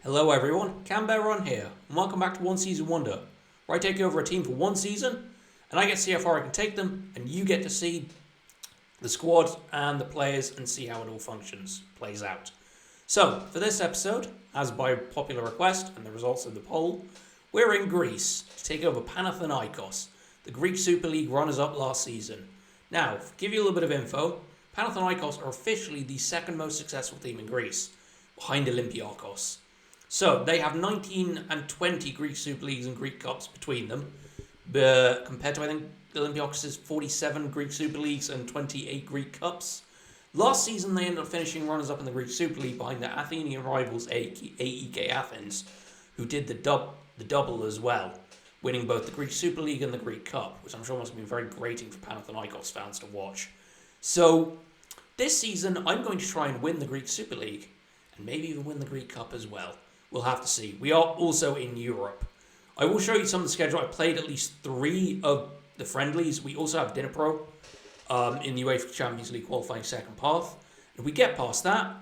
Hello everyone, Canberra here, and welcome back to One Season Wonder, where I take over a team for one season, and I get to see how far I can take them, and you get to see the squad and the players and see how it all plays out. So, for this episode, as by popular request and the results of the poll, we're in Greece to take over Panathinaikos, the Greek Super League runners-up last season. Now, to give you a little bit of info, Panathinaikos are officially the second most successful team in Greece, behind Olympiakos. So, they have 19 and 20 Greek Super Leagues and Greek Cups between them, compared to, I think, Olympiakos' 47 Greek Super Leagues and 28 Greek Cups. Last season, they ended up finishing runners-up in the Greek Super League behind their Athenian rivals AEK Athens, who did the double as well, winning both the Greek Super League and the Greek Cup, which I'm sure must have been very grating for Panathinaikos fans to watch. So, this season, I'm going to try and win the Greek Super League, and maybe even win the Greek Cup as well. We'll have to see. We are also in Europe. I will show you some of the schedule. I played at least 3 of the friendlies. We also have Dnipro in the UEFA Champions League qualifying second path. If we get past that,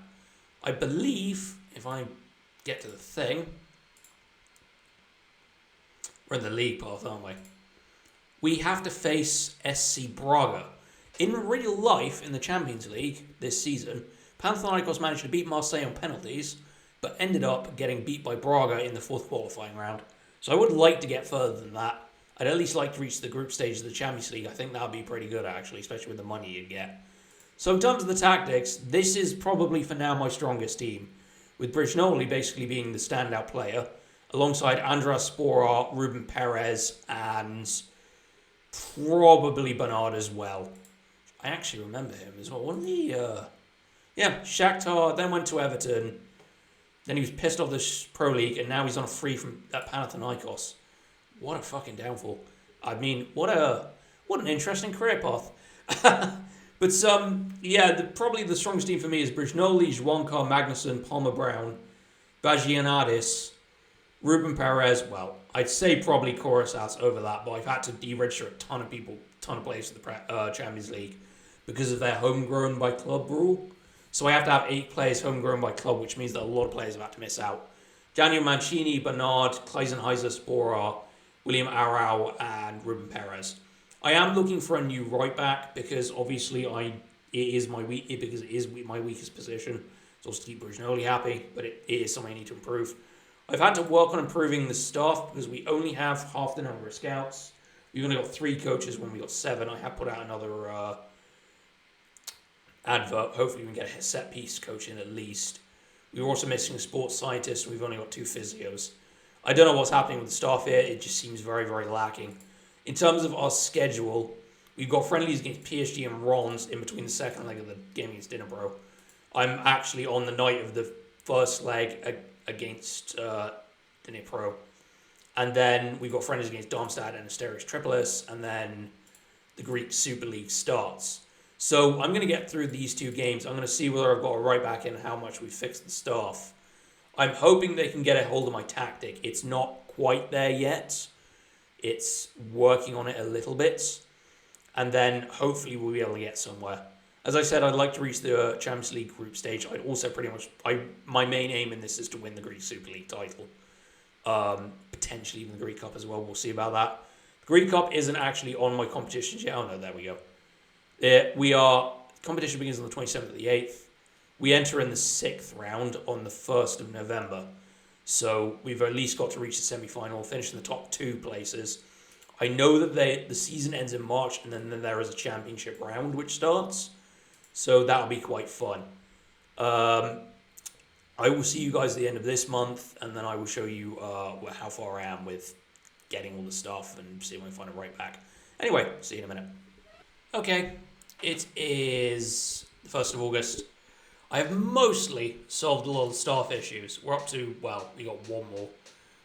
I believe, if I get to the thing, we're in the league path, aren't we? We have to face SC Braga. In real life, in the Champions League this season, Panathinaikos managed to beat Marseille on penalties, but ended up getting beat by Braga in the 4th qualifying round. So I would like to get further than that. I'd at least like to reach the group stage of the Champions League. I think that would be pretty good, actually, especially with the money you'd get. So in terms of the tactics, this is probably for now my strongest team, with Brignoli basically being the standout player, alongside Andras Sporar, Ruben Perez, and probably Bernard as well. I actually remember him as well. Wasn't he? Shakhtar, then went to Everton. Then he was pissed off the Pro League, and now he's on a free from at Panathinaikos. What a fucking downfall. I mean, what an interesting career path. But probably the strongest team for me is Brignoli, Żłonka, Magnuson, Palmer Brown, Bagianadis, Ruben Perez. Well, I'd say probably Korosas over that, but I've had to deregister a ton of players for the Champions League because of their homegrown by club rule. So I have to have 8 players homegrown by club, which means that a lot of players have had to miss out. Daniel Mancini, Bernard, Kleisenheiser, Sporar, William Arau, and Ruben Perez. I am looking for a new right back because obviously it is my weakest position. It's also to keep Brignoli happy, but it is something I need to improve. I've had to work on improving the staff because we only have half the number of scouts. We've only got 3 coaches when we got 7. I have put out another advert. Hopefully we can get a set piece coach in at least. We were also missing a sports scientist. We've only got 2 physios. I don't know what's happening with the staff here. It just seems very, very lacking. In terms of our schedule, we've got friendlies against PSG and Rons in between the second leg of the game against Dnipro. I'm actually on the night of the first leg against Dnipro. And then we've got friendlies against Darmstadt and Asteris Tripolis. And then the Greek Super League starts. So I'm going to get through these 2 games. I'm going to see whether I've got a right back in and how much we fixed the staff. I'm hoping they can get a hold of my tactic. It's not quite there yet. It's working on it a little bit. And then hopefully we'll be able to get somewhere. As I said, I'd like to reach the Champions League group stage. I'd also my main aim in this is to win the Greek Super League title. Potentially even the Greek Cup as well. We'll see about that. The Greek Cup isn't actually on my competitions yet. Oh no, there we go. Competition begins on the 27th of the 8th. We enter in the 6th round on the 1st of November. So we've at least got to reach the semi-final, finish in the top 2 places. I know that the season ends in March and then there is a championship round which starts. So that'll be quite fun. I will see you guys at the end of this month and then I will show you how far I am with getting all the stuff and see if I can find it right back. Anyway, see you in a minute. Okay, it is the 1st of August. I have mostly solved a lot of the staff issues. We're up to, we got 1 more.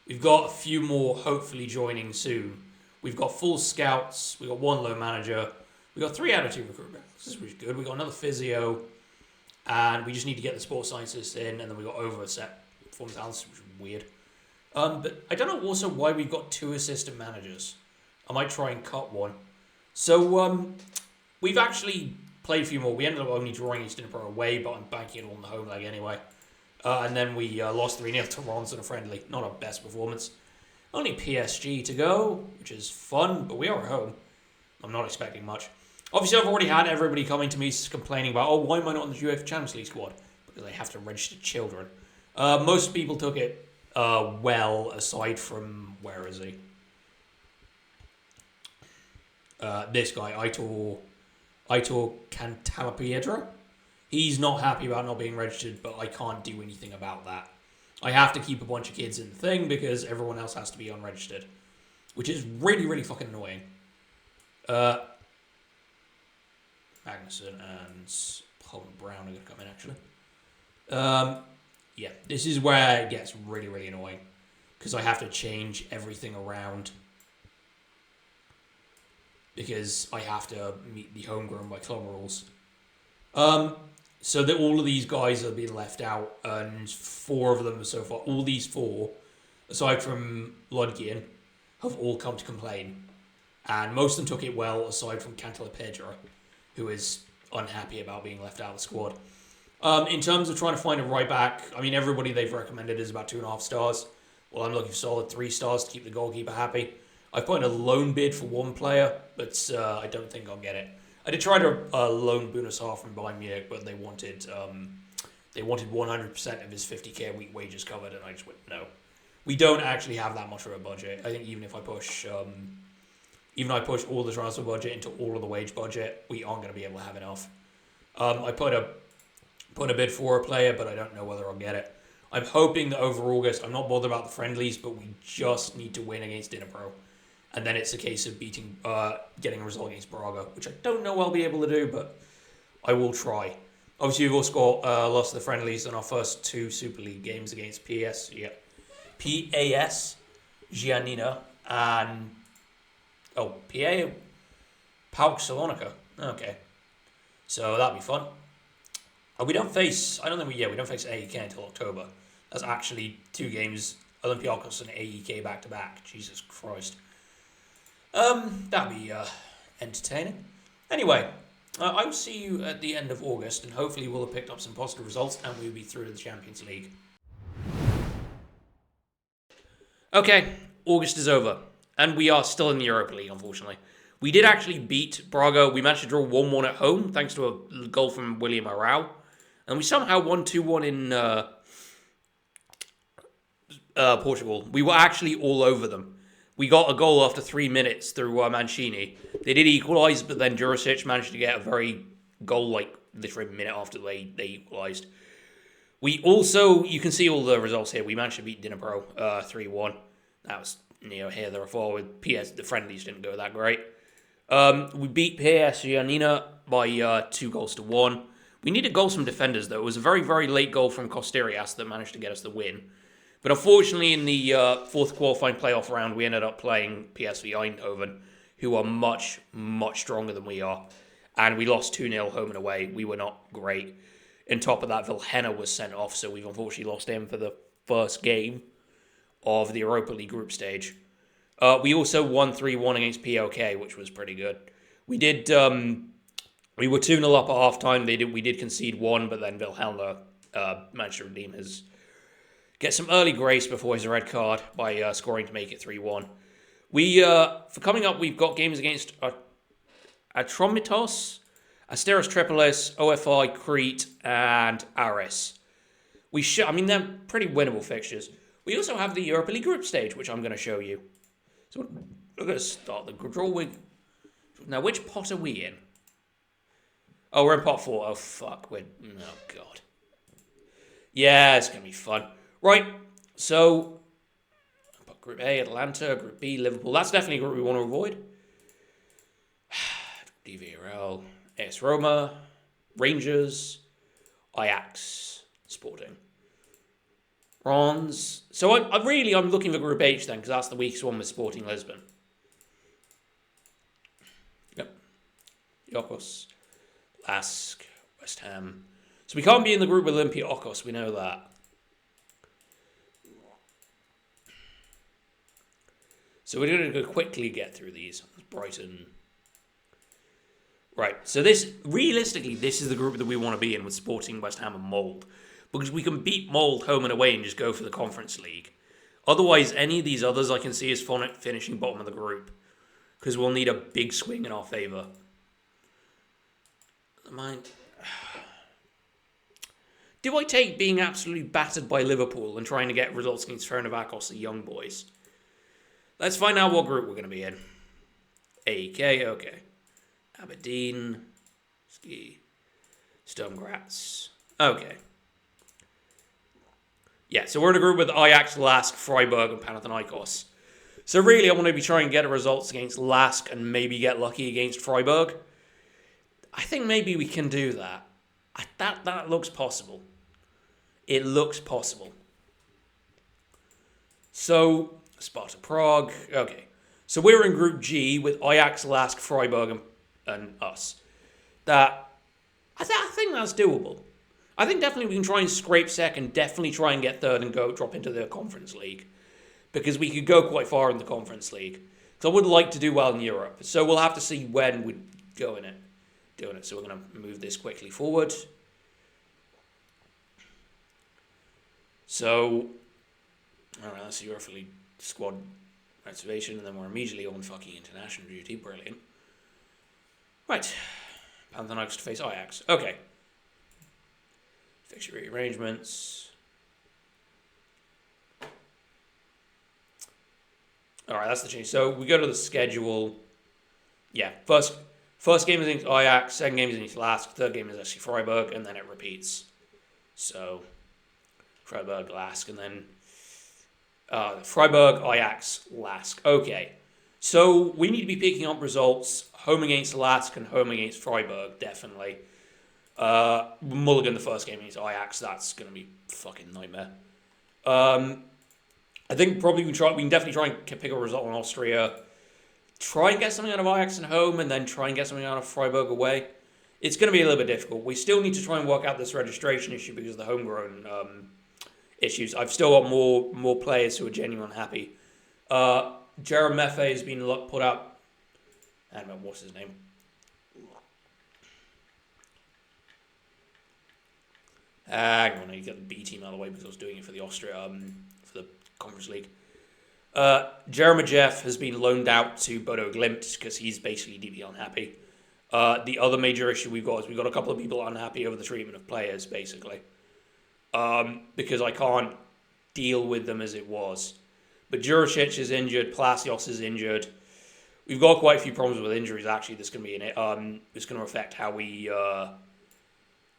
We've got a few more hopefully joining soon. We've got full scouts. We've got 1 low manager. We've got 3 attitude recruitment. This is pretty good. We've got another physio. And we just need to get the sports scientists in. And then we've got over a set performance analysis, which is weird. But I don't know also why we've got 2 assistant managers. I might try and cut one. So, we've actually played a few more. We ended up only drawing against Dnipro away, but I'm banking it on the home leg anyway. And then we lost 3-0 to Rons in a friendly. Not our best performance. Only PSG to go, which is fun, but we are at home. I'm not expecting much. Obviously, I've already had everybody coming to me complaining about, why am I not in the UEFA Champions League squad? Because I have to register children. Most people took it well, aside from, where is he? This guy, Aitor Cantalapiedra. He's not happy about not being registered, but I can't do anything about that. I have to keep a bunch of kids in the thing because everyone else has to be unregistered, which is really, really fucking annoying. Magnuson and Paul Brown are going to come in, actually. Yeah, this is where it gets really, really annoying because I have to change everything around because I have to meet the homegrown by club rules. So that all of these guys have been left out, and 4 of them so far, all these 4, aside from Lodgian, have all come to complain. And most of them took it well, aside from Cantalapiedra, who is unhappy about being left out of the squad. In terms of trying to find a right back, I mean, everybody they've recommended is about 2.5 stars. Well, I'm looking for solid 3 stars to keep the goalkeeper happy. I put in a loan bid for 1 player, but I don't think I'll get it. I did try to loan Bunasar from Bayern Munich, but they wanted 100% of his 50k a week wages covered, and I just went, no. We don't actually have that much of a budget. I think even if I push all the transfer budget into all of the wage budget, we aren't going to be able to have enough. I put a bid for a player, but I don't know whether I'll get it. I'm hoping that over August, I'm not bothered about the friendlies, but we just need to win against Dnipro. And then it's a case of getting a result against Braga, which I don't know I'll be able to do, but I will try. Obviously, we've also lost the friendlies in our first 2 Super League games against PAS Giannina and PAOK Salonika. Okay, so that'll be fun. We don't face AEK until October. That's actually 2 games, Olympiacos and AEK back to back. Jesus Christ. That'll be entertaining. Anyway, I will see you at the end of August, and hopefully we'll have picked up some positive results, and we'll be through to the Champions League. Okay, August is over, and we are still in the Europa League, unfortunately. We did actually beat Braga. We managed to draw 1-1 at home, thanks to a goal from William Arau, and we somehow won 2-1 in Portugal. We were actually all over them. We got a goal after 3 minutes through Mancini. They did equalise, but then Jurisic managed to get a very goal, literally a minute after they equalised. We also, you can see all the results here. We managed to beat Dnipro 3-1. That was here, there before. With PS, the friendlies didn't go that great. We beat PS Giannina by 2-1. We needed goals from defenders, though. It was a very, very late goal from Kosterias that managed to get us the win. But unfortunately, in the 4th qualifying playoff round, we ended up playing PSV Eindhoven, who are much, much stronger than we are. And we lost 2-0 home and away. We were not great. On top of that, Vilhena was sent off, so we've unfortunately lost him for the first game of the Europa League group stage. We also won 3-1 against POK, which was pretty good. We did. We were 2-0 up at half-time. We did concede 1, but then Vilhena managed to redeem get some early grace before his red card by scoring to make it 3-1. For coming up, we've got games against Atromitos, Asteros Tripolis, OFI, Crete, and Aris. They're pretty winnable fixtures. We also have the Europa League group stage, which I'm going to show you. So we're going to start the draw with... Now, which pot are we in? Oh, we're in pot 4. Oh, fuck. Oh, God. Yeah, it's going to be fun. Right, so Group A, Atlanta, Group B, Liverpool. That's definitely a group we want to avoid. DVRL, AS Roma, Rangers, Ajax, Sporting. Bronze. So I'm looking for Group H then, because that's the weakest one with Sporting Lisbon. Yep. Iacos, Lask, West Ham. So we can't be in the group with Olympiacos, we know that. So we're going to quickly get through these. Brighton. Right, so realistically, this is the group that we want to be in with Sporting, West Ham and Mould. because we can beat Mold home and away and just go for the Conference League. Otherwise, any of these others I can see is finishing bottom of the group, because we'll need a big swing in our favour. Do I take being absolutely battered by Liverpool and trying to get results against Panathinaikos, the young boys? Let's find out what group we're going to be in. AK, okay. Aberdeen, Ski, Sturm Graz. Okay. Yeah, so we're in a group with Ajax, Lask, Freiburg, and Panathinaikos. So really, I want to be trying to get results against Lask and maybe get lucky against Freiburg. I think maybe we can do that. That looks possible. It looks possible. So, Sparta Prague. Okay. So we're in Group G with Ajax, Lask, Freiburg, and us. I think that's doable. I think definitely we can try and scrape second, definitely try and get third and drop into the Conference League. Because we could go quite far in the Conference League. So I would like to do well in Europe. So we'll have to see when we go in it. Doing it. So we're going to move this quickly forward. So, alright, that's the Europa League squad activation, and then we're immediately on fucking international duty. Brilliant. Right. Panathinaikos to face Ajax. Okay. Fixture rearrangements. Alright, that's the change. So we go to the schedule. Yeah, first game is against Ajax, second game is against Lask, third game is actually Freiburg, and then it repeats. So, Freiburg, Lask, and then Freiburg, Ajax, Lask. Okay. So, we need to be picking up results home against Lask and home against Freiburg, definitely. Mulligan the first game against Ajax, that's going to be a fucking nightmare. I think probably we can definitely try and pick a result in Austria. Try and get something out of Ajax at home, and then try and get something out of Freiburg away. It's going to be a little bit difficult. We still need to try and work out this registration issue because of the homegrown issues. I've still got more players who are genuinely unhappy. Jerem Meffe has been put out. I don't know, what's his name? Hang on, you got the B team out of the way because I was doing it for the Austria, for the Conference League. Jeff has been loaned out to Bodo Glimt because he's basically deeply unhappy. The other major issue we've got is we've got a couple of people unhappy over the treatment of players, basically. Because I can't deal with them as it was. But Juricic is injured, Palacios is injured. We've got quite a few problems with injuries, actually, that's going to be in it. It's going to affect how we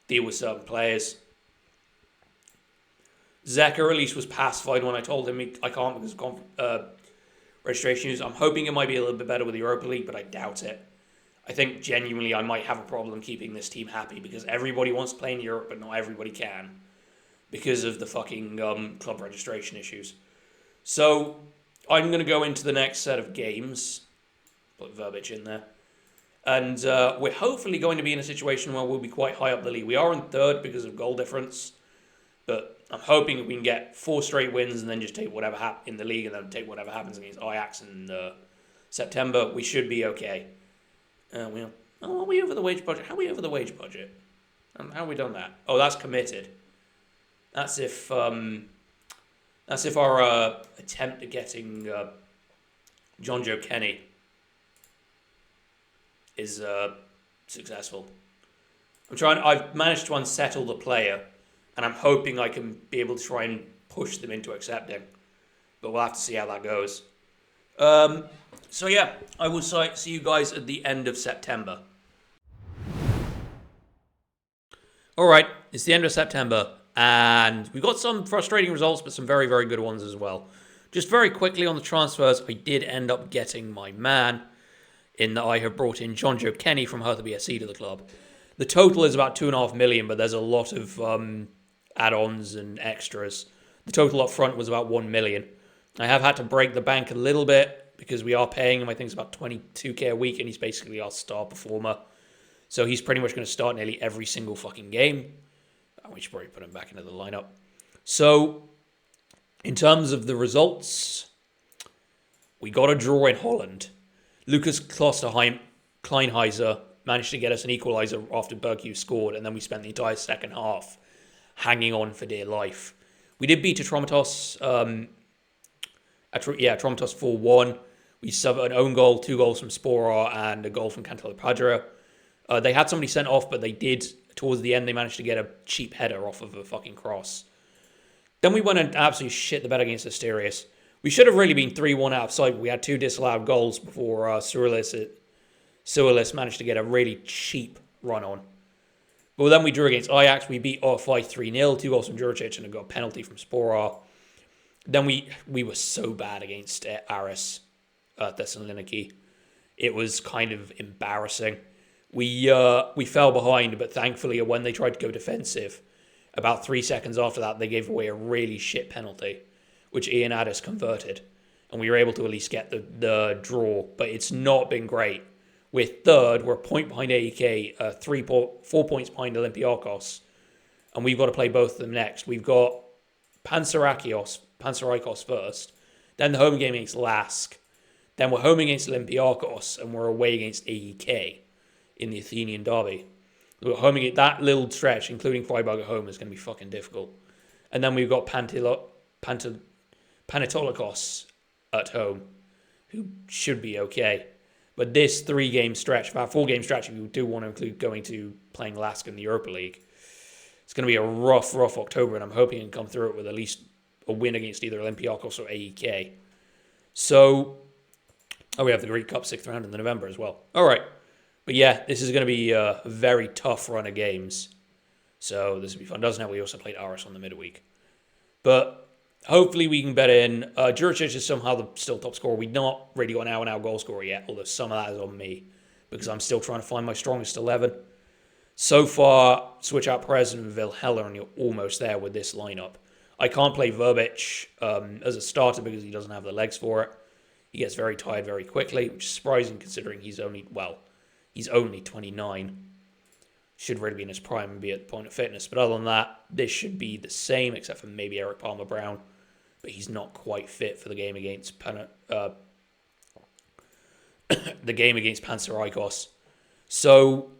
deal with certain players. Zeka at least was pacified when I told him I can't because of registration issues. I'm hoping it might be a little bit better with the Europa League, but I doubt it. I think genuinely I might have a problem keeping this team happy because everybody wants to play in Europe, but not everybody can because of the fucking club registration issues. So I'm going to go into the next set of games, put Verbic in there, and we're hopefully going to be in a situation where we'll be quite high up the league. We are in third because of goal difference, but I'm hoping we can get 4 straight wins and then just take whatever happens in the league and then take whatever happens against Ajax in September. We should be okay. Are we over the wage budget? How are we over the wage budget? How have we done that? Oh, that's committed. That's if our attempt at getting John Joe Kenny is successful. I've managed to unsettle the player, and I'm hoping I can be able to try and push them into accepting. But we'll have to see how that goes. So yeah, I will see you guys at the end of September. Alright, it's the end of September, and we've got some frustrating results, but some very, very good ones as well. Just very quickly on the transfers, I did end up getting my man, in that I have brought in John Joe Kenny from Hertha BSC to the club. The total is about 2.5 million, but there's a lot of add-ons and extras. The total up front was about 1 million. I have had to break the bank a little bit because we are paying him, I think it's about 22k a week, and he's basically our star performer. So he's pretty much going to start nearly every single fucking game. We should probably put him back into the lineup. So, in terms of the results, we got a draw in Holland. Lucas Kleinheiser managed to get us an equaliser after Berghuis scored, and then we spent the entire second half hanging on for dear life. We did beat Atromitos, Atromitos 4-1. We suffered an own goal, 2 goals from Spora, and a goal from Cantalapadra. They had somebody sent off, but they did, towards the end, they managed to get a cheap header off of a fucking cross. Then we went and absolutely shit the bed against Asterius. We should have really been 3-1 out of sight, but we had 2 disallowed goals before Suarez managed to get a really cheap run on. But then we drew against Ajax. We beat RFI 3-0, 2 goals from Juricic, and got a penalty from Spora. Then we were so bad against Aris Thessaloniki. It was kind of embarrassing. We fell behind, but thankfully when they tried to go defensive, about 3 seconds after that, they gave away a really shit penalty, which Ian Addis converted. And we were able to at least get the draw, but it's not been great. We're third, we're a point behind AEK, 4 points behind Olympiakos, and we've got to play both of them next. We've got Panathinaikos first, then the home game against Lask, then we're home against Olympiakos, and we're away against AEK in the Athenian derby. We're home against that little stretch, including Freiburg at home, is going to be fucking difficult. And then we've got Panathinaikos at home, who should be okay. But this 4-game stretch, if you do want to include going to playing Lask in the Europa League, it's going to be a rough October, and I'm hoping I can come through it with at least a win against either Olympiakos or AEK. So, we have the Greek Cup 6th round in November as well. All right. But yeah, this is going to be a very tough run of games. So this will be fun. Doesn't help, we also played Aris on the midweek. But hopefully we can bet in. Juricic is somehow still top scorer. We've not really got an out-and-out goal scorer yet, although some of that is on me, because I'm still trying to find my strongest 11. So far, switch out Perez and Vilhella, and you're almost there with this lineup. I can't play Verbic as a starter because he doesn't have the legs for it. He gets very tired very quickly, which is surprising considering he's only 29. Should really be in his prime and be at the point of fitness. But other than that, this should be the same, except for maybe Eric Palmer-Brown. But he's not quite fit for the game against Panathinaikos. So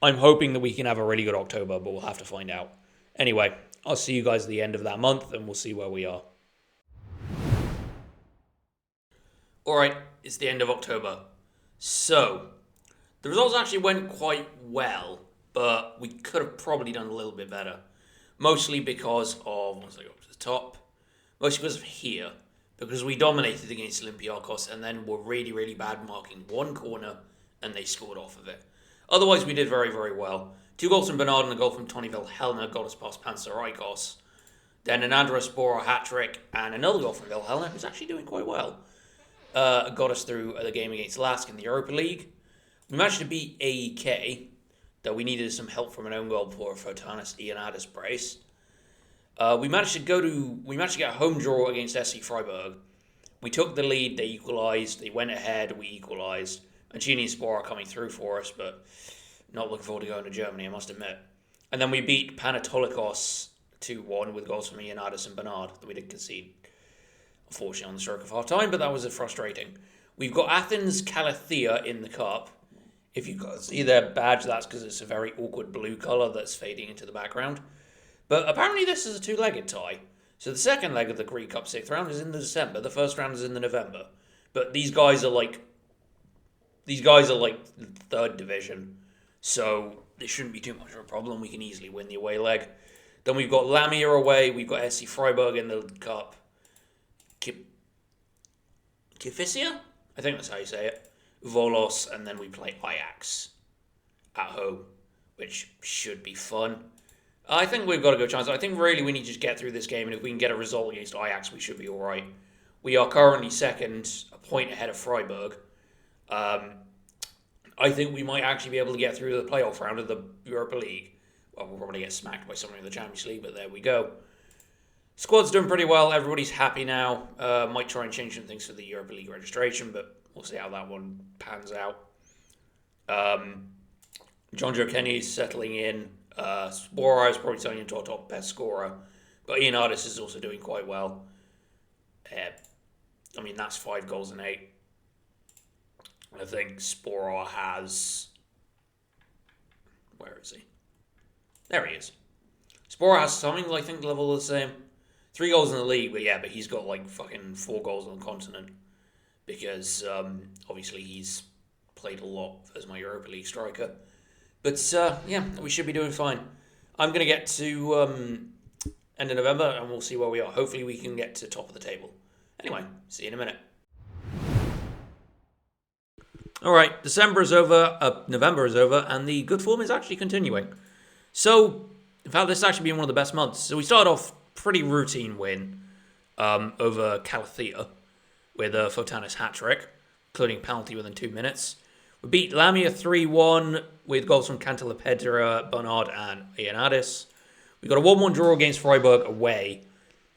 I'm hoping that we can have a really good October, but we'll have to find out. Anyway, I'll see you guys at the end of that month, and we'll see where we are. Alright, it's the end of October. So, the results actually went quite well, but we could have probably done a little bit better. Mostly because of, once I go up to the top, mostly because of here. Because we dominated against Olympiakos and then were really, really bad marking one corner and they scored off of it. Otherwise, we did very, very well. 2 goals from Bernard and a goal from Tony Vilhelna got us past Panathinaikos. Then an Andres Spora hat-trick and another goal from Vilhelna, who's actually doing quite well. Got us through the game against Lask in the Europa League. We managed to beat AEK, though we needed some help from an own goal for Fotanis Ioannidis brace. We managed to get a home draw against SC Freiburg. We took the lead, they equalised, they went ahead, we equalised. Mancini and Spora are coming through for us, but not looking forward to going to Germany, I must admit. And then we beat Panathinaikos 2-1 with goals from Ioannidis and Bernard that we did concede, unfortunately, on the stroke of half time, but that was frustrating. We've got Athens Calathea in the cup. If you guys see their badge, that's because it's a very awkward blue colour that's fading into the background. But apparently this is a 2-legged tie. So the second leg of the Greek Cup 6th round is in the December. The first round is in the November. But these guys are like 3rd division. So this shouldn't be too much of a problem. We can easily win the away leg. Then we've got Lamia away. We've got SC Freiburg in the cup. Kifisia? I think that's how you say it. Volos, and then we play Ajax at home, which should be fun. I think we've got a good chance. I think really we need to just get through this game, and if we can get a result against Ajax, we should be all right. We are currently second, a point ahead of Freiburg. I think we might actually be able to get through the playoff round of the Europa League. Well, we'll probably get smacked by someone in the Champions League, but there we go. Squad's doing pretty well. Everybody's happy now. Might try and change some things for the Europa League registration, but we'll see how that one pans out. John Joe Kenny is settling in. Spora is probably turning into our top best scorer. But Ioannidis is also doing quite well. That's 5 goals and 8. I think Spora has... Where is he? There he is. Spora has something, I think, level the same. 3 goals in the league, but he's got like fucking 4 goals on the continent. Because obviously he's played a lot as my Europa League striker. But we should be doing fine. I'm going to get to end of November and we'll see where we are. Hopefully we can get to top of the table. Anyway, see you in a minute. Alright, December is over, November is over, and the good form is actually continuing. So, in fact, this has actually been one of the best months. So we started off pretty routine win over Calathea with a Fotanis hat-trick, including a penalty within 2 minutes. We beat Lamia 3-1 with goals from Cantalapedra, Bernard, and Ioannidis. We got a 1-1 draw against Freiburg away.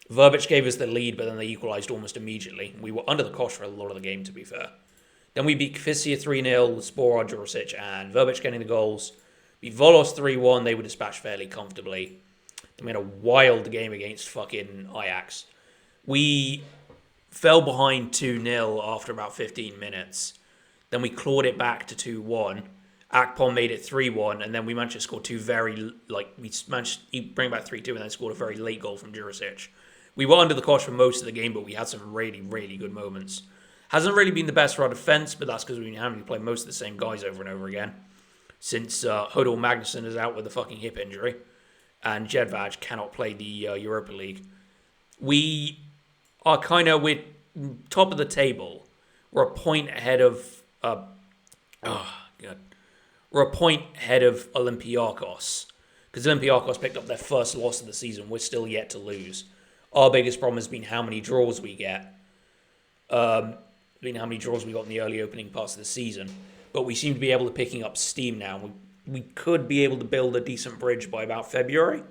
Verbic gave us the lead, but then they equalised almost immediately. We were under the cosh for a lot of the game, to be fair. Then we beat Kvisia 3-0 with Spora, Jurisic, and Verbic getting the goals. We Volos 3-1. They were dispatched fairly comfortably. Then we had a wild game against fucking Ajax. We fell behind 2-0 after about 15 minutes. Then we clawed it back to 2-1. Akpom made it 3-1, and then we managed to score two we managed to bring back 3-2 and then scored a very late goal from Jurisic. We were under the cosh for most of the game, but we had some really, really good moments. Hasn't really been the best for our defence, but that's because we've been having to play most of the same guys over and over again. Since Hodor Magnuson is out with a fucking hip injury, and Jedvaj cannot play the Europa League. We are we're top of the table. We're a point ahead of... We're a point ahead of Olympiacos. Because Olympiacos picked up their first loss of the season. We're still yet to lose. Our biggest problem has been how many draws we get. How many draws we got in the early opening parts of the season. But we seem to be able to picking up steam now. We could be able to build a decent bridge by about February.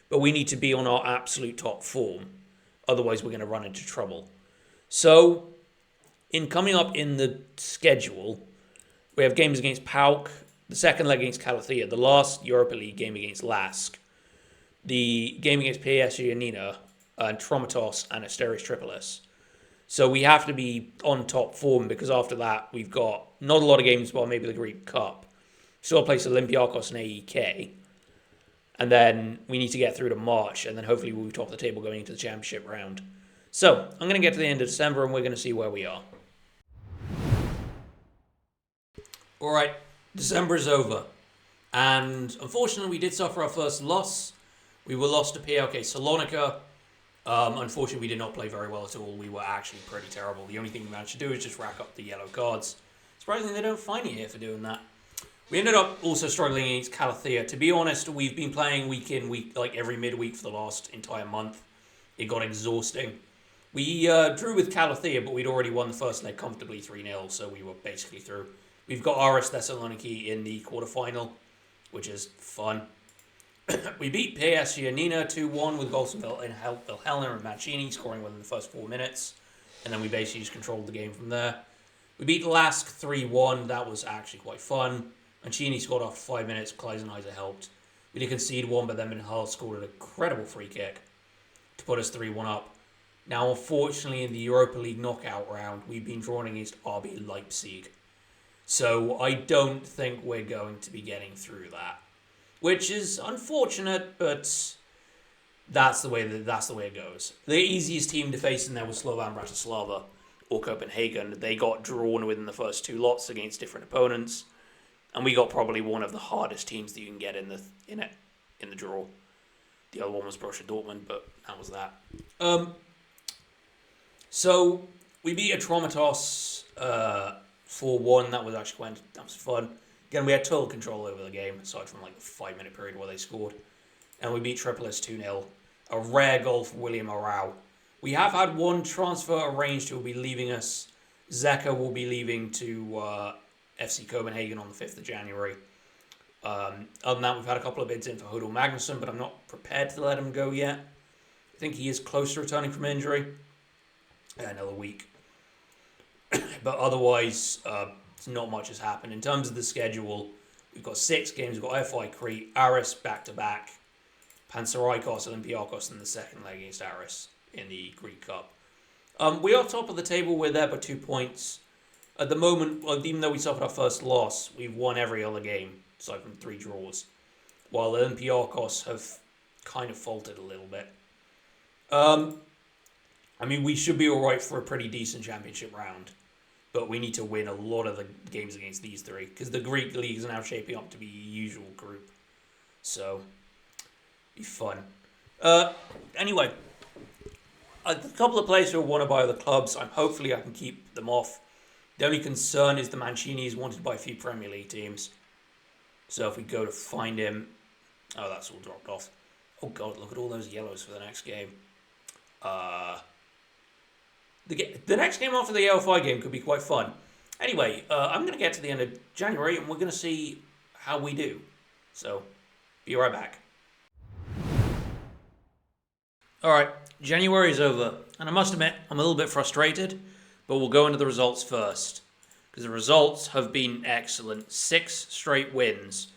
But we need to be on our absolute top form. Otherwise, we're going to run into trouble. So, in coming up in the schedule, we have games against PAOK, the second leg against Calathea, the last Europa League game against LASK, the game against PS Ioannina, and Tromatos and Asteris Tripolis. So we have to be on top form because after that we've got not a lot of games but maybe the Greek Cup. Still place Olympiacos and AEK. And then we need to get through to March and then hopefully we'll be top of the table going into the championship round. So I'm going to get to the end of December and we're going to see where we are. Alright, December is over. And unfortunately we did suffer our first loss. We were lost to PLK Salonika. Unfortunately, we did not play very well at all. We were actually pretty terrible. The only thing we managed to do is just rack up the yellow cards. Surprisingly, they don't fine you here for doing that. We ended up also struggling against Calathea. To be honest, we've been playing week in, week, like every midweek for the last entire month. It got exhausting. We drew with Calathea, but we'd already won the first leg comfortably 3-0, so we were basically through. We've got Aris Thessaloniki in the quarterfinal, which is fun. We beat PS Ioannina 2-1 with goals from Vilhelna and Mancini scoring within the first 4 minutes. And then we basically just controlled the game from there. We beat Lask 3-1. That was actually quite fun. Mancini scored after 5 minutes. Kleisenheiser helped. We did concede one, but then Minhal scored an incredible free kick to put us 3-1 up. Now, unfortunately, in the Europa League knockout round, we've been drawn against RB Leipzig. So I don't think we're going to be getting through that. Which is unfortunate, but that's the way it goes. The easiest team to face in there was Slovan Bratislava or Copenhagen. They got drawn within the first 2 lots against different opponents, and we got probably one of the hardest teams that you can get in the draw. The other one was Borussia Dortmund, but that was that. So we beat Atromitos 4-1. That was fun. Again, we had total control over the game, aside from like the 5-minute period where they scored. And we beat Tripolis 2-0. A rare goal for William Arau. We have had one transfer arranged who will be leaving us. Zeka will be leaving to FC Copenhagen on the 5th of January. Other than that, we've had a couple of bids in for Hodor Magnuson, but I'm not prepared to let him go yet. I think he is close to returning from injury. Another week. But otherwise... not much has happened. In terms of the schedule, we've got 6 games. We've got FI Crete, Aris back-to-back, Panathinaikos, Olympiacos, and the second leg against Aris in the Greek Cup. We are top of the table. We're there by 2 points. At the moment, even though we suffered our first loss, we've won every other game, aside from 3 draws. While Olympiacos have kind of faltered a little bit. I mean, we should be all right for a pretty decent championship round, but we need to win a lot of the games against these three because the Greek league is now shaping up to be a usual group. So, be fun. Anyway, a couple of players who are wanted by other clubs. Hopefully I can keep them off. The only concern is the Mancini is wanted by a few Premier League teams. So if we go to find him, that's all dropped off. Oh God, look at all those yellows for the next game. The next game after the AL5 game could be quite fun. Anyway, I'm going to get to the end of January and we're going to see how we do. So, be right back. Alright, January is over, and I must admit, I'm a little bit frustrated, but we'll go into the results first. Because the results have been excellent. 6 straight wins.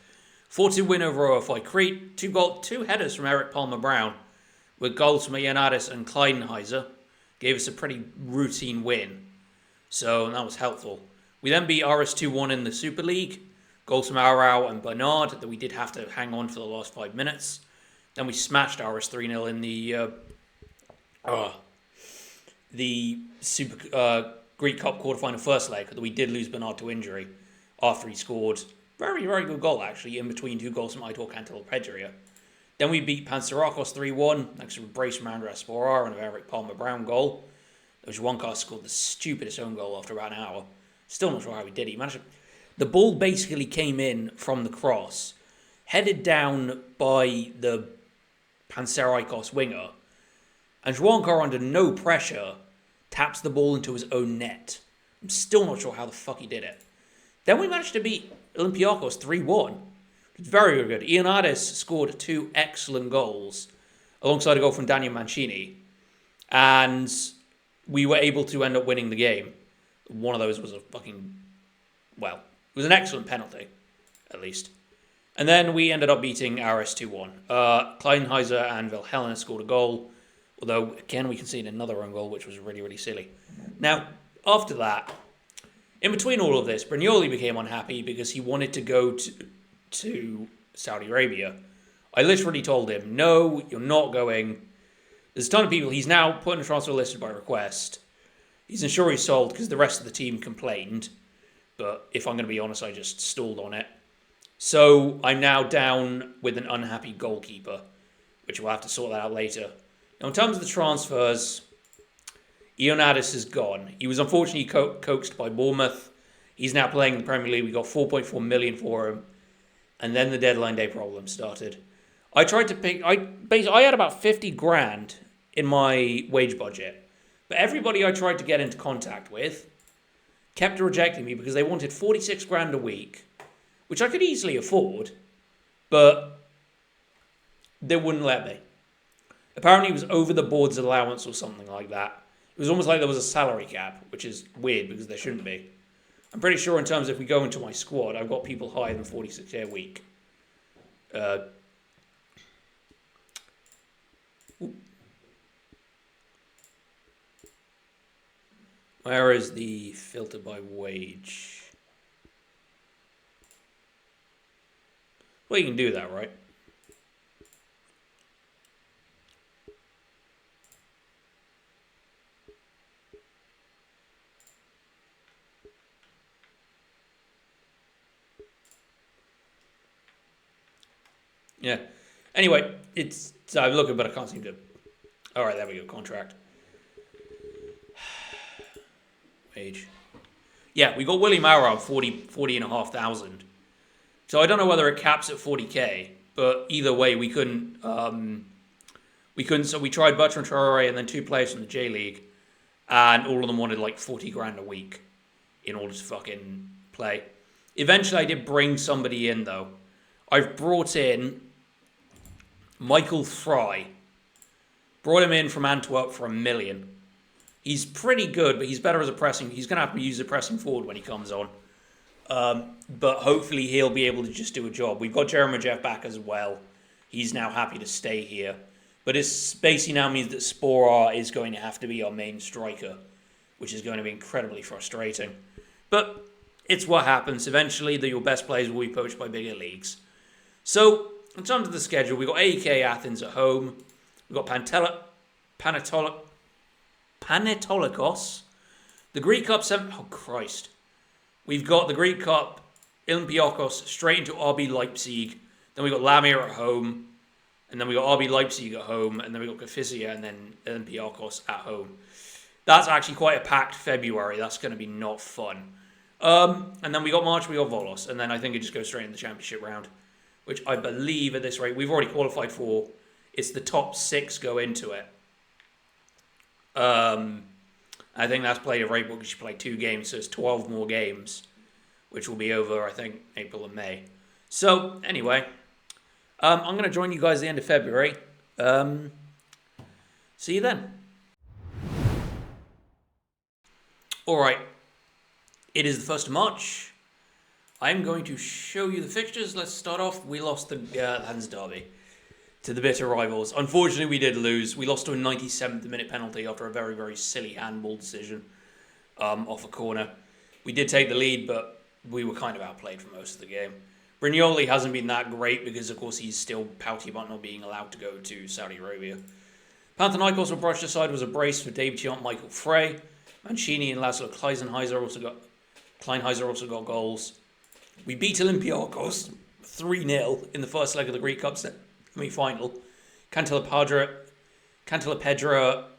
4-2 win over OFI Crete, 2 headers from Eric Palmer-Brown, with goals from Ioannidis and Kleinheiser. Gave us a pretty routine win, so that was helpful. We then beat RS 2-1 in the Super League. Goals from Arau and Bernard that we did have to hang on for the last 5 minutes. Then we smashed RS 3-0 in the Super Greek Cup quarterfinal first leg. That we did lose Bernard to injury after he scored very, very good goal actually in between 2 goals from Aitor Cantalopedria. Then we beat Panathinaikos 3-1 thanks to a brace from Andras Sporar and an Eric Palmer-Brown goal. Juankar scored the stupidest own goal after about an hour. Still not sure how he did it. The ball basically came in from the cross, headed down by the Panathinaikos winger, and Juankar, under no pressure, taps the ball into his own net. I'm still not sure how the fuck he did it. Then we managed to beat Olympiacos 3-1. It's very, very good. Ioannidis scored 2 excellent goals alongside a goal from Daniel Mancini, and we were able to end up winning the game. One of those was it was an excellent penalty, at least. And then we ended up beating RS 2-1. Kleinheiser and Vilhelena scored a goal, although, again, we conceded another own goal, which was really, really silly. Now, after that, in between all of this, Brignoli became unhappy because he wanted to go to Saudi Arabia. I literally told him, no, you're not going. There's a ton of people. He's now put in a transfer listed by request. He's unsure he's sold because the rest of the team complained. But if I'm going to be honest, I just stalled on it. So I'm now down with an unhappy goalkeeper, which we'll have to sort that out later. Now, in terms of the transfers, Ioannidis is gone. He was unfortunately coaxed by Bournemouth. He's now playing in the Premier League. We got 4.4 million for him. And then the deadline day problem started. I tried to pick. I had about 50 grand in my wage budget, but everybody I tried to get into contact with kept rejecting me because they wanted 46 grand a week, which I could easily afford, but they wouldn't let me. Apparently, it was over the board's allowance or something like that. It was almost like there was a salary cap, which is weird because there shouldn't be. I'm pretty sure in terms of if we go into my squad, I've got people higher than 46k a week. Where is the filter by wage? Well, you can do that, right? Yeah. Anyway, I'm looking, but I can't seem to. All right, there we go. Contract. Wage. Yeah, we got William Arrow 40,500. So I don't know whether it caps at 40k, but either way, we couldn't. So we tried Bertrand Traore and then 2 players from the J League, and all of them wanted like 40 grand a week in order to fucking play. Eventually, I did bring somebody in though. I've brought in Michael Fry. Brought him in from Antwerp for $1 million. He's pretty good, but he's better as a pressing. He's going to have to use a pressing forward when he comes on. But hopefully he'll be able to just do a job. We've got Jeremy Jeff back as well. He's now happy to stay here. But it basically now means that Sporar is going to have to be our main striker, which is going to be incredibly frustrating. But it's what happens. Eventually, your best players will be poached by bigger leagues. So in terms of the schedule, we've got AEK Athens at home. We've got Panathinaikos. The Greek Cup, oh Christ. We've got the Greek Cup, Olympiakos, straight into RB Leipzig. Then we've got Lamia at home. And then we got RB Leipzig at home. And then we got Kafisia and then Olympiakos at home. That's actually quite a packed February. That's going to be not fun. And then we got March, we got Volos. And then I think it just goes straight in the championship round. Which I believe at this rate, we've already qualified for. It's the top 6 go into it. I think that's played at rate because you play 2 games, so it's 12 more games, which will be over, I think, April and May. So, anyway, I'm going to join you guys at the end of February. See you then. Alright, it is the 1st of March. I'm going to show you the fixtures. Let's start off. We lost the Hands Derby to the bitter rivals. Unfortunately, we did lose. We lost to a 97th minute penalty after a very, very silly handball decision off a corner. We did take the lead, but we were kind of outplayed for most of the game. Brignoli hasn't been that great because, of course, he's still pouty about not being allowed to go to Saudi Arabia. Panathinaikos were brushed aside was a brace for David Chiant, Michael Frey. Mancini and Laszlo Kleinheiser also got goals. We beat Olympiakos 3-0 in the first leg of the Greek Cup semi-final. Cantalapedra,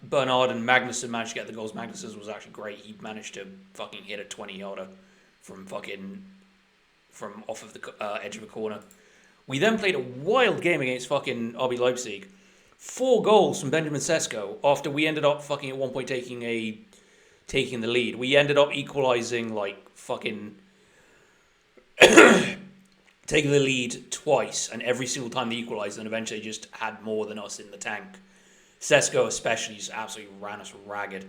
Bernard and Magnussen managed to get the goals. Magnussen was actually great. He managed to fucking hit a 20-yarder from off of the edge of a corner. We then played a wild game against fucking RB Leipzig. 4 goals from Benjamin Sesko after we ended up fucking at one point taking the lead. We ended up equalising like fucking taking the lead twice, and every single time they equalised, and eventually just had more than us in the tank. Sesko especially just absolutely ran us ragged.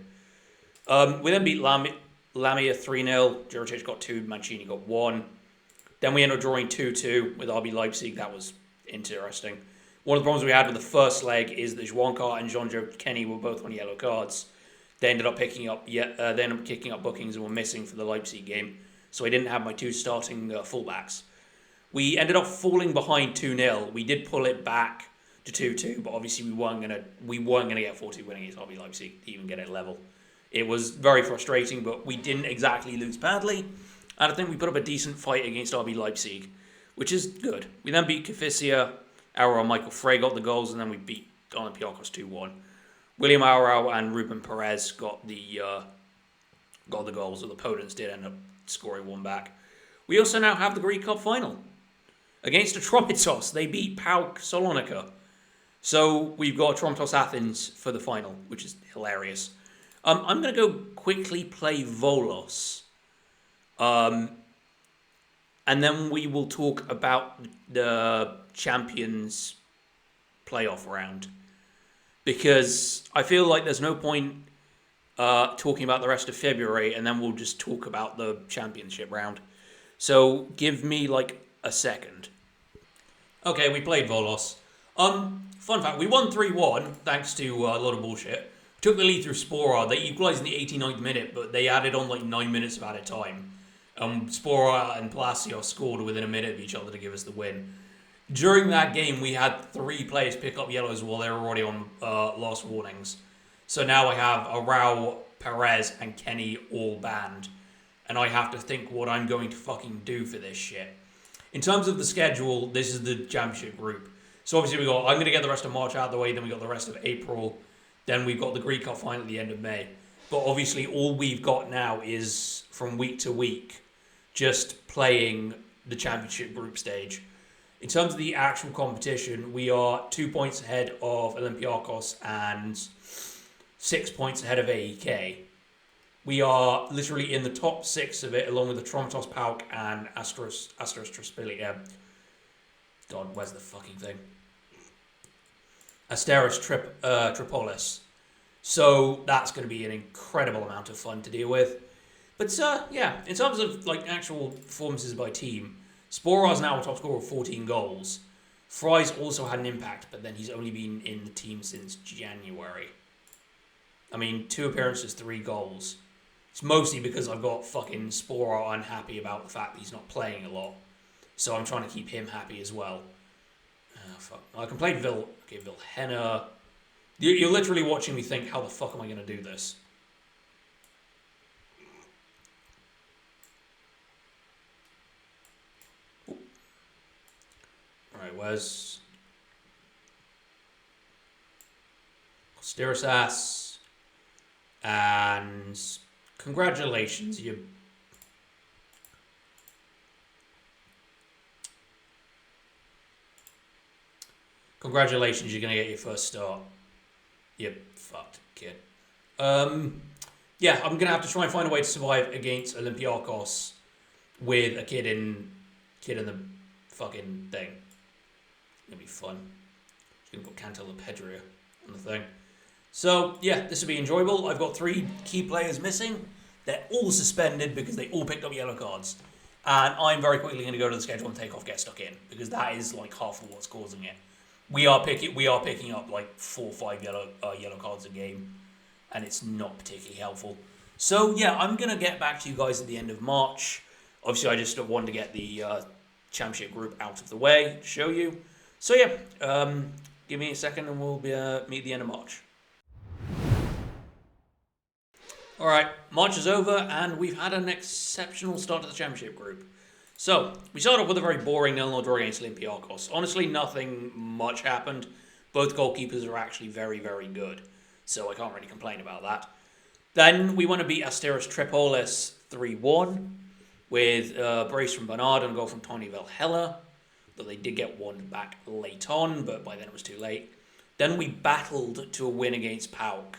We then beat Lamia 3-0. Juricic got 2, Mancini got 1. Then we ended up drawing 2-2 with RB Leipzig. That was interesting. One of the problems we had with the first leg is that Juancar and Jean-Joe Kenny were both on yellow cards. They ended up kicking up bookings and were missing for the Leipzig game. So I didn't have my 2 starting fullbacks. We ended up falling behind 2-0. We did pull it back to 2-2, but obviously we weren't gonna get 4-2 winning against RB Leipzig to even get it level. It was very frustrating, but we didn't exactly lose badly. And I think we put up a decent fight against RB Leipzig, which is good. We then beat Kafisia. Aurel and Michael Frey got the goals, and then we beat Olympiakos 2-1. William Aurel and Ruben Perez got the goals, so the opponents did end up scoring 1 back. We also now have the Greek Cup final. Against Atromitos, they beat PAOK Salonika. So we've got Atromitos Athens for the final, which is hilarious. I'm going to go quickly play Volos. And then we will talk about the Champions playoff round. Because I feel like there's no point talking about the rest of February, and then we'll just talk about the championship round. So give me like a second. Okay, we played Volos. Fun fact, we won 3-1 thanks to a lot of bullshit. Took the lead through Spora. They equalised in the 89th minute, but they added on like 9 minutes of added time. Spora and Palacios scored within a minute of each other to give us the win. During that game, we had 3 players pick up yellows while they were already on last warnings. So now I have Arau, Perez, and Kenny all banned. And I have to think what I'm going to fucking do for this shit. In terms of the schedule, this is the championship group. So obviously I'm going to get the rest of March out of the way, then we got the rest of April, then we've got the Greek Cup final at the end of May. But obviously all we've got now is, from week to week, just playing the championship group stage. In terms of the actual competition, we are 2 points ahead of Olympiakos and 6 points ahead of AEK. We are literally in the top 6 of it, along with the Atromitos, PAOK, and Asteros Trispili. God, where's the fucking thing? Asteros Tripolis. So that's going to be an incredible amount of fun to deal with. But yeah, in terms of like actual performances by team, Spora's now a top scorer of 14 goals. Fry's also had an impact, but then he's only been in the team since January. I mean, 2 appearances, 3 goals. It's mostly because I've got fucking Spora unhappy about the fact that he's not playing a lot. So I'm trying to keep him happy as well. Fuck. I can play Vilhena. You're literally watching me think, how the fuck am I going to do this? Alright, where's... Sterisas. And... Congratulations, you... Congratulations, you're going to get your first start. You fucked, kid. Yeah, I'm going to have to try and find a way to survive against Olympiakos with a kid in the fucking thing. It's going to be fun. Just going to put Cantel and Pedria on the thing. So, yeah, this will be enjoyable. I've got 3 key players missing. They're all suspended because they all picked up yellow cards. And I'm very quickly going to go to the schedule and take off Get Stuck In, because that is like half of what's causing it. We are picking up like 4 or 5 yellow cards a game, and it's not particularly helpful. So yeah, I'm gonna get back to you guys at the end of March. Obviously, I just wanted to get the championship group out of the way to show you. So yeah, give me a second, and we'll meet at the end of March. All right, March is over, and we've had an exceptional start to the championship group. So, we started off with a very boring 0-0 draw against Olympiakos. Honestly, nothing much happened. Both goalkeepers are actually very, very good. So, I can't really complain about that. Then, we want to beat Asteras Tripolis 3-1 with a brace from Bernard and a goal from Tony Velhella. Though they did get one back late on, but by then it was too late. Then, we battled to a win against PAOK.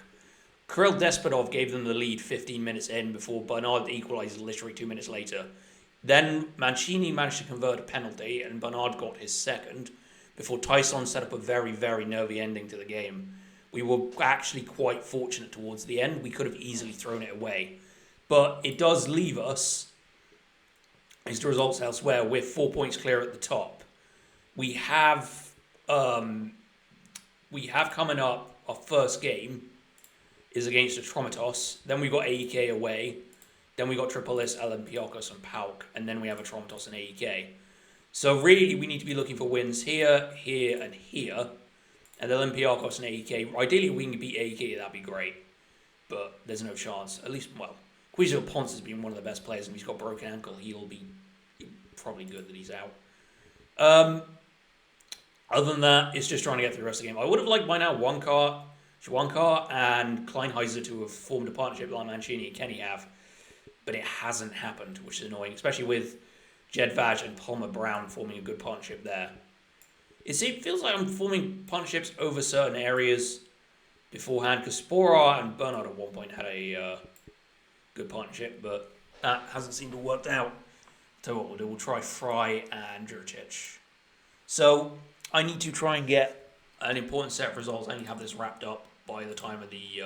Kirill Despodov gave them the lead 15 minutes in before Bernard equalised literally 2 minutes later. Then Mancini managed to convert a penalty and Bernard got his second before Tyson set up a very, very nervy ending to the game. We were actually quite fortunate towards the end. We could have easily thrown it away. But it does leave us, as the results elsewhere, with 4 points clear at the top. We have coming up, our first game is against Atromitos. Then we've got AEK away. Then we got Tripolis, Olympiakos, and PAOK, and then we have Atromitos and AEK. So really, we need to be looking for wins here, here, and here. And Olympiakos and AEK, ideally we can beat AEK, that'd be great. But there's no chance. At least, well, Quizio Ponce has been one of the best players, and if he's got a broken ankle, he'll be probably good that he's out. Other than that, it's just trying to get through the rest of the game. I would have liked by now Schwankar and Kleinheiser to have formed a partnership like Mancini and Kenny have. But it hasn't happened, which is annoying, especially with Jedvaj and Palmer Brown forming a good partnership there. It feels like I'm forming partnerships over certain areas beforehand, because Sporar and Bernard at one point had a good partnership, but that hasn't seemed to have worked out. Tell you what we'll do, we'll try Fry and Juricic. So I need to try and get an important set of results. I need to have this wrapped up by the time of the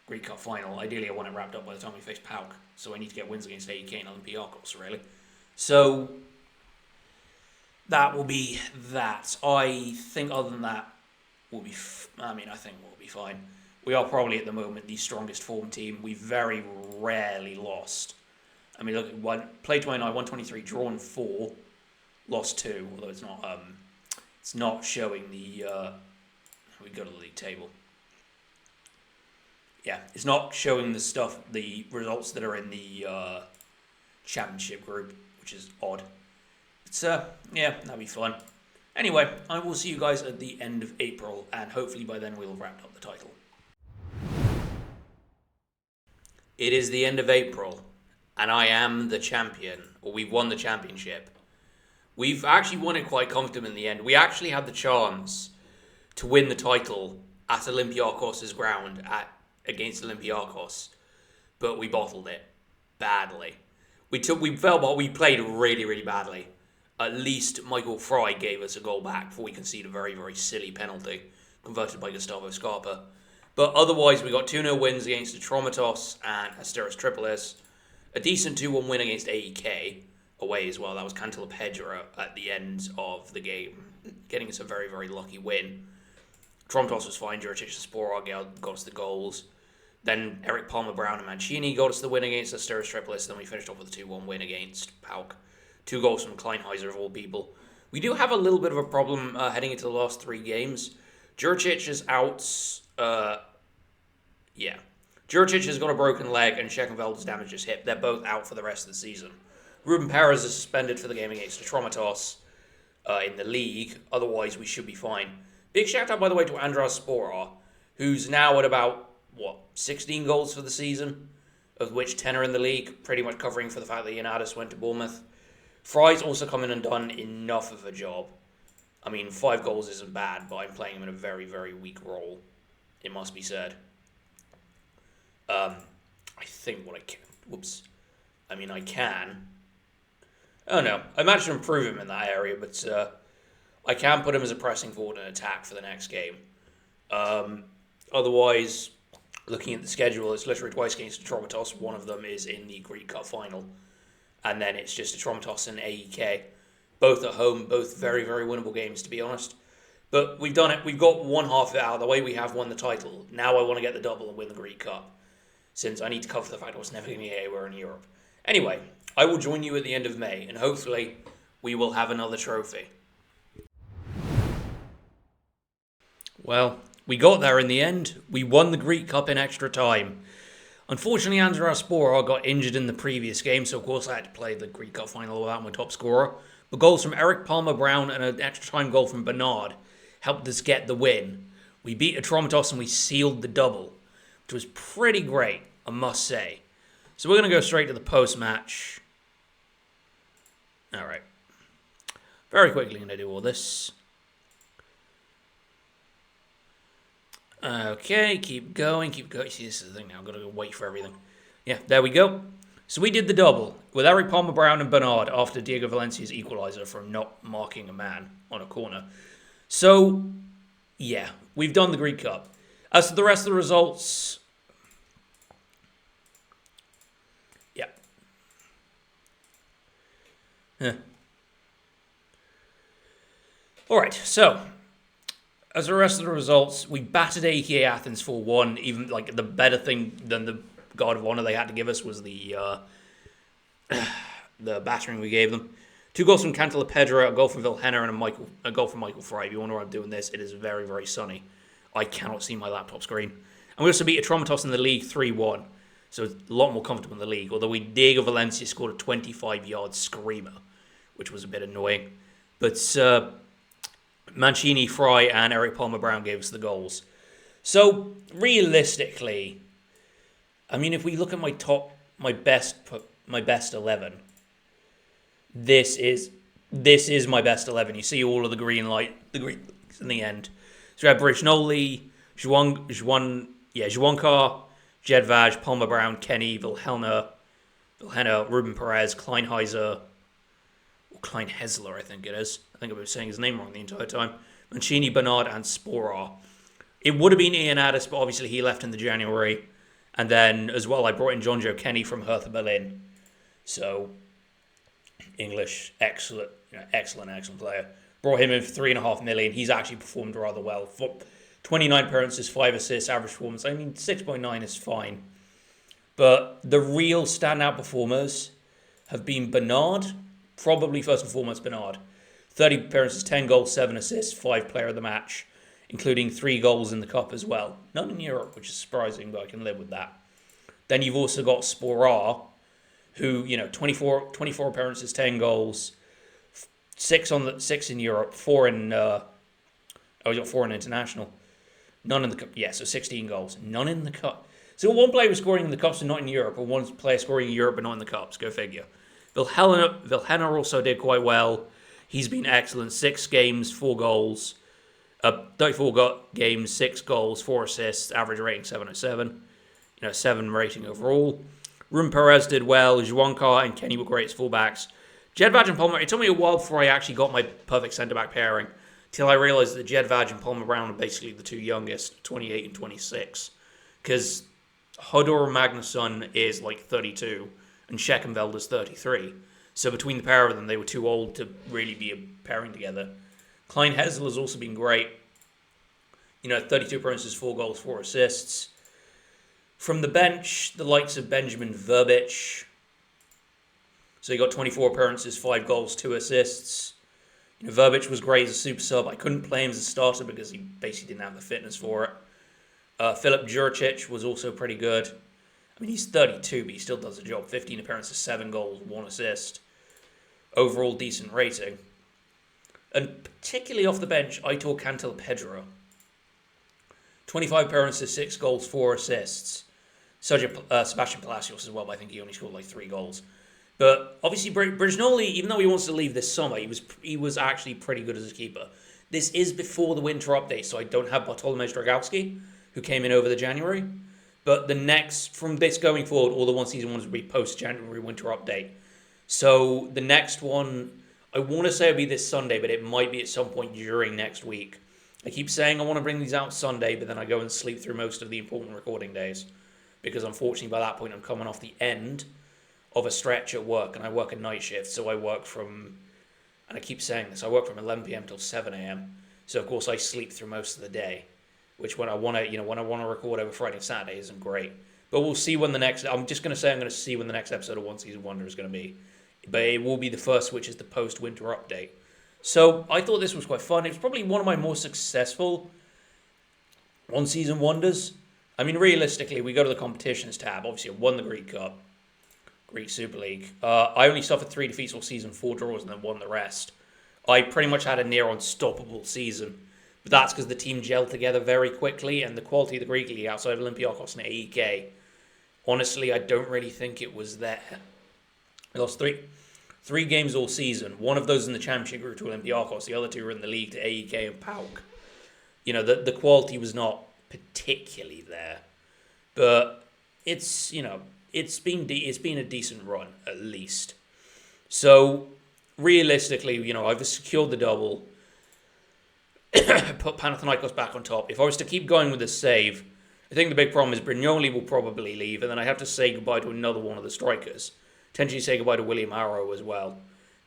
Greek Cup final. Ideally, I want it wrapped up by the time we face PAOK. So I need to get wins against AEK and Olympiakos, really. So that will be that. I think other than that, we'll be... I think we'll be fine. We are probably at the moment the strongest form team. We very rarely lost. I mean, look at played 29, 123, drawn 4, lost 2. Although it's not showing the... we go to the league table. Yeah, it's not showing the results that are in the championship group, which is odd. It's yeah, that'll be fun. Anyway, I will see you guys at the end of April, and hopefully by then we'll have wrapped up the title. It is the end of April, and I am the champion, or we've won the championship. We've actually won it quite comfortably in the end. We actually had the chance to win the title at Olympiakos' ground against Olympiakos, but we bottled it badly. We played really, really badly. At least Michael Fry gave us a goal back before we conceded a very, very silly penalty converted by Gustavo Scarpa. But otherwise, we got 2-0 wins against Atromitos and Asteras Tripolis. A decent 2-1 win against AEK away as well. That was Cantel Pedra at the end of the game, getting us a very, very lucky win. Atromitos was fine. Juricic and Sporar got us the goals. Then Eric Palmer Brown and Mancini got us the win against Asteras Tripolis. Then we finished off with a 2-1 win against PAOK. 2 goals from Kleinheiser of all people. We do have a little bit of a problem heading into the last 3 games. Juricic is out. Juricic has got a broken leg and Shekenfeld's damaged his hip. They're both out for the rest of the season. Ruben Perez is suspended for the game against Atromitos in the league. Otherwise, we should be fine. Big shout out, by the way, to Andras Sporar, who's now at about, 16 goals for the season, of which 10 are in the league, pretty much covering for the fact that Ioannidis went to Bournemouth. Fry's also come in and done enough of a job. I mean, 5 goals isn't bad, but I'm playing him in a very, very weak role, it must be said. I think what I can... I can. Oh no, I managed to improve him in that area, but I can put him as a pressing forward and attack for the next game. Otherwise, looking at the schedule, it's literally twice against Atromitos. One of them is in the Greek Cup final. And then it's just Atromitos and AEK. Both at home, both very, very winnable games, to be honest. But we've done it. We've got one half out of the way. We have won the title. Now I want to get the double and win the Greek Cup, since I need to cover the fact I was never going to be anywhere in Europe. Anyway, I will join you at the end of May, and hopefully we will have another trophy. Well, we got there in the end. We won the Greek Cup in extra time. Unfortunately, Andras Sporar got injured in the previous game, so of course I had to play the Greek Cup final without my top scorer. But goals from Eric Palmer-Brown and an extra time goal from Bernard helped us get the win. We beat Atromitos and we sealed the double, which was pretty great, I must say. So we're going to go straight to the post-match. Alright. Very quickly going to do all this. Okay, keep going. See, this is the thing now. I've got to go wait for everything. Yeah, there we go. So we did the double with Eric Palmer-Brown and Bernard after Diego Valencia's equaliser from not marking a man on a corner. So, yeah, we've done the Greek Cup. As to the rest of the results... Yeah. Alright, so... As the rest of the results, we battered AEK Athens 4-1. Even the better thing than the Guard of Honor they had to give us was the battering we gave them. 2 goals from Cantala Pedra, a goal from Vilhena, and a goal from Michael Fry. If you wonder why I'm doing this, it is very, very sunny. I cannot see my laptop screen. And we also beat Atromitos in the league 3-1. So it's a lot more comfortable in the league. Although Diego Valencia scored a 25-yard screamer, which was a bit annoying. But... Mancini, Fry, and Eric Palmer-Brown gave us the goals. So, realistically, I mean, if we look at my best 11, this is my best 11. You see all of the green lights in the end. So we have Brishnoli, Juankar, Jedvaj, Palmer-Brown, Kenny, Vilhena, Ruben Perez, Kleinheiser, Klein Hesler, I think it is. I think I was saying his name wrong the entire time. Mancini, Bernard, and Sporar. It would have been Ioannidis, but obviously he left in the January. And then, as well, I brought in John Joe Kenny from Hertha Berlin. So, English, excellent player. Brought him in for $3.5 million. He's actually performed rather well. 29 appearances, 5 assists, average performance. I mean, 6.9 is fine. But the real standout performers have been Bernard. Probably first and foremost Bernard. 30 appearances, 10 goals, 7 assists, 5 player of the match, including 3 goals in the cup as well. None in Europe, which is surprising, but I can live with that. Then you've also got Sporar, who, 24 appearances, 10 goals, 6 in Europe, 4 in he's got 4 in international. None in the cup. Yeah, so 16 goals. None in the cup. So one player was scoring in the cups and not in Europe, or one player scoring in Europe but not in the cups. Go figure. Vilhena also did quite well. He's been excellent. 6 games, 4 goals. 34 games, 6 goals, 4 assists. Average rating 707. 7 rating overall. Ruben Perez did well. Juankar and Kenny were great as fullbacks. Jedvaj and Palmer. It took me a while before I actually got my perfect centre-back pairing, till I realised that Jedvaj and Palmer-Brown are basically the 2 youngest, 28 and 26. Because Hodor Magnusson is 32. And Shekenfeld is 33. So between the pair of them, they were too old to really be a pairing together. Klein Hesel has also been great. 32 appearances, 4 goals, 4 assists. From the bench, the likes of Benjamin Verbic. So he got 24 appearances, 5 goals, 2 assists. Verbic was great as a super sub. I couldn't play him as a starter because he basically didn't have the fitness for it. Filip Juricic was also pretty good. I mean, he's 32, but he still does the job. 15 appearances, 7 goals, 1 assist. Overall decent rating. And particularly off the bench, Aitor Cantil-Pedro. 25 appearances, 6 goals, 4 assists. Sebastian Palacios as well, but I think he only scored like 3 goals. But obviously, Brignoli, even though he wants to leave this summer, he was actually pretty good as a keeper. This is before the winter update, so I don't have Bartolomej Dragowski, who came in over the January. But from this going forward, all the one-season ones will be post-January winter update. So the next one, I want to say it'll be this Sunday, but it might be at some point during next week. I keep saying I want to bring these out Sunday, but then I go and sleep through most of the important recording days. Because unfortunately, by that point, I'm coming off the end of a stretch at work, and I work a night shift, so I work from, and I keep saying this, I work from 11 p.m. till 7 a.m. So of course I sleep through most of the day, which when I want to record over Friday and Saturday isn't great. But we'll see when I'm just going to see when the next episode of One Season Wonder is going to be. But it will be the first, which is the post-winter update. So I thought this was quite fun. It was probably one of my more successful One Season Wonders. I mean, realistically, we go to the competitions tab. Obviously, I won the Greek Cup, Greek Super League. I only suffered 3 defeats all season, 4 draws, and then won the rest. I pretty much had a near unstoppable season. But that's because the team gelled together very quickly, and the quality of the Greek League outside of Olympiacos and AEK, honestly, I don't really think it was there. I lost three games all season. One of those in the Championship group to Olympiacos. The other 2 were in the league to AEK and PAOK. The quality was not particularly there, but it's been a decent run at least. So realistically, I've secured the double, put Panathinaikos back on top. If I was to keep going with this save, I think the big problem is Brignoli will probably leave, and then I have to say goodbye to another one of the strikers. Potentially say goodbye to William Arrow as well,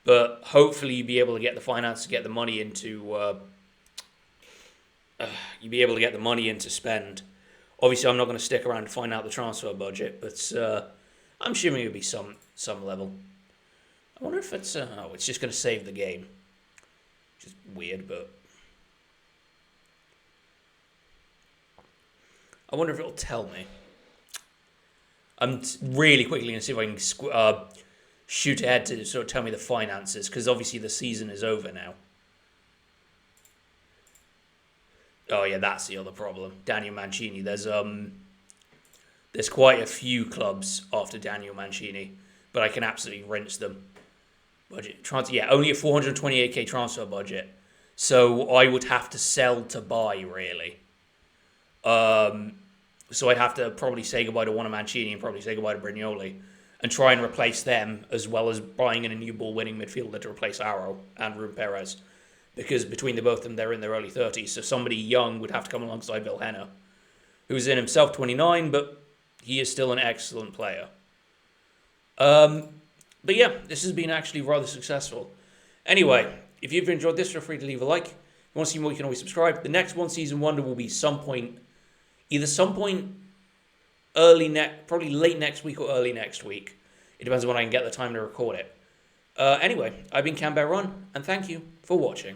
but hopefully you'll be able to get the finance to get the money into. You'll be able to get the money in to spend. Obviously, I'm not going to stick around to find out the transfer budget, but I'm assuming it'll be some level. I wonder if it's it's just going to save the game. Which is weird, but I wonder if it'll tell me. I'm really quickly going to see if I can shoot ahead to sort of tell me the finances, because obviously the season is over now. Oh yeah, that's the other problem. Daniel Mancini. There's quite a few clubs after Daniel Mancini, but I can absolutely rinse them. Only a 428k transfer budget. So I would have to sell to buy, really. So I'd have to probably say goodbye to one of Mancini and probably say goodbye to Brignoli and try and replace them, as well as buying in a new ball-winning midfielder to replace Arrow and Ruben Perez. Because between the both of them, they're in their early 30s. So somebody young would have to come alongside Vilhena, who's in himself 29, but he is still an excellent player. But yeah, this has been actually rather successful. Anyway, if you've enjoyed this, feel free to leave a like. If you want to see more, you can always subscribe. The next One Season Wonder will be either some point probably late next week or early next week. It depends on when I can get the time to record it. Anyway, I've been Canberra Run, and thank you for watching.